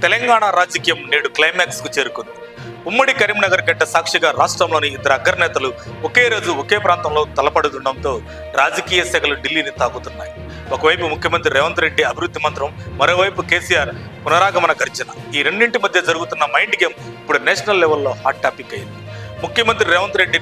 తెలంగాణ రాజకీయం నేడు క్లైమాక్స్ కు చేరుకుంది. ఉమ్మడి కరీంనగర్ గడ్డ సాక్షిగా రాష్ట్రంలోని ఇద్దరు అగ్రనేతలు ఒకే రోజు ఒకే ప్రాంతంలో తలపడుతుండటంతో రాజకీయ శాఖలు ఢిల్లీని తాకుతున్నాయి. ఒకవైపు ముఖ్యమంత్రి రేవంత్ రెడ్డి అభివృద్ధి మంత్రం, మరోవైపు కేసీఆర్ పునరాగమన గర్జన. ఈ రెండింటి మధ్య జరుగుతున్న మైండ్ గేమ్ ఇప్పుడు నేషనల్ లెవెల్లో హాట్ టాపిక్ అయింది. ముఖ్యమంత్రి రేవంత్ రెడ్డి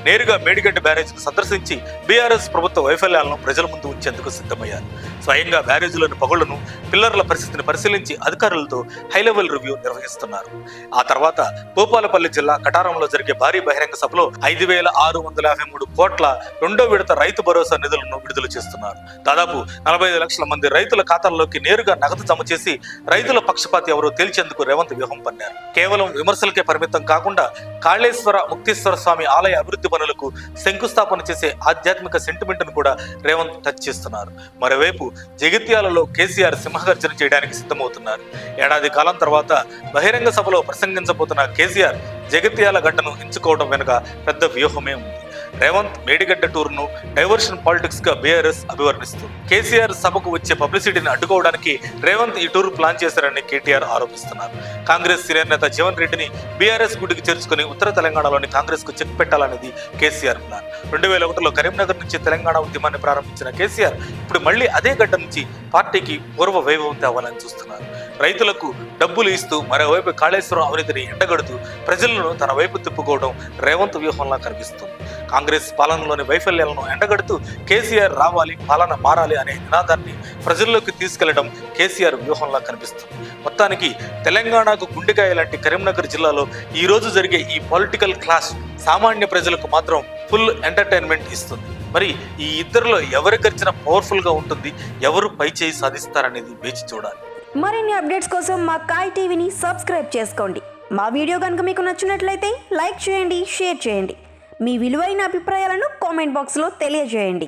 నేరుగా మేడిగడ్డ బ్యారేజ్ను సందర్శించి బీఆర్ఎస్ ప్రభుత్వ వైఫల్యాలను ప్రజల ముందు ఉంచేందుకు సిద్ధమయ్యారు. స్వయంగా బ్యారేజీలోని పగుళ్లను, పిల్లర్ల పరిస్థితిని పరిశీలించి అధికారులతో హైలెవెల్ రివ్యూ నిర్వహిస్తున్నారు. ఆ తర్వాత భూపాలపల్లి జిల్లా కటారంలో జరిగే భారీ బహిరంగ సభలో 5,653 కోట్ల రెండో విడత రైతు భరోసా నిధులను విడుదల చేస్తున్నారు. దాదాపు 45 లక్షల మంది రైతుల ఖాతాల్లోకి నేరుగా నగదు జమ చేసి రైతుల పక్షపాతి ఎవరో తేల్చేందుకు రేవంత్ వ్యూహం పన్నారు. కేవలం విమర్శలకే పరిమితం కాకుండా కాళేశ్వర ముక్తేశ్వర స్వామి ఆలయ అభివృద్ధి పనులకు శంకుస్థాపన చేసే ఆధ్యాత్మిక సెంటిమెంట్ ను కూడా రేవంత్ టచ్ చేస్తున్నారు. మరోవైపు జగిత్యాలలో కేసీఆర్ సింహగర్జన చేయడానికి సిద్ధమవుతున్నారు. ఏడాది కాలం తర్వాత బహిరంగ సభలో ప్రసంగించబోతున్న కేసీఆర్ జగిత్యాల గడ్డను ఎంచుకోవడం వెనుక పెద్ద వ్యూహమే ఉంది. రేవంత్ మేడిగడ్డ టూర్ను డైవర్షన్ పాలిటిక్స్ గా బీఆర్ఎస్ అభివర్ణిస్తుంది. కేసీఆర్ సభకు వచ్చే పబ్లిసిటీని అడ్డుకోవడానికి రేవంత్ ఈ టూర్ ప్లాన్ చేశారని కేటీఆర్ ఆరోపిస్తున్నారు. కాంగ్రెస్ సీనియర్ నేత జీవన్ రెడ్డిని బీఆర్ఎస్ గుడికి చేర్చుకుని ఉత్తర తెలంగాణలోని కాంగ్రెస్ కు చెక్ పెట్టాలనేది కేసీఆర్ ప్లాన్. 2001లో కరీంనగర్ నుంచి తెలంగాణ ఉద్యమాన్ని ప్రారంభించిన కేసీఆర్ ఇప్పుడు మళ్లీ అదే గడ్డ నుంచి పార్టీకి పూర్వ వైభవం తేవాలని చూస్తున్నారు. రైతులకు డబ్బులు ఇస్తూ మరోవైపు కాళేశ్వరం అవినీతిని ఎండగడుతూ ప్రజలను తన వైపు తిప్పుకోవడం రేవంత్ వ్యూహంలా కనిపిస్తుంది. కాంగ్రెస్ పాలనలోని వైఫల్యాలను ఎండగడుతూ కేసీఆర్ రావాలి, పాలన మారాలి అనే నినాదాన్ని ప్రజల్లోకి తీసుకెళ్లడం కేసీఆర్ వ్యూహంలా కనిపిస్తుంది. మొత్తానికి తెలంగాణకు గుండెకాయ లాంటి కరీంనగర్ జిల్లాలో ఈ రోజు జరిగే ఈ పొలిటికల్ క్లాష్ సామాన్య ప్రజలకు మాత్రం ఫుల్ ఎంటర్టైన్మెంట్ ఇస్తుంది. మరి ఈ ఇద్దరిలో ఎవరి గర్జన పవర్ఫుల్ గా ఉంటుంది, ఎవరు పై చేయి సాధిస్తారనేది వేచి చూడాలి. మరిన్ని అప్డేట్స్ కోసం మా కాయ్ టీవీని సబ్స్క్రైబ్ చేసుకోండి. మా వీడియో కనుక మీకు నచ్చినట్లయితే లైక్ చేయండి, షేర్ చేయండి. మీ విలువైన అభిప్రాయాలను కామెంట్ బాక్స్లో తెలియజేయండి.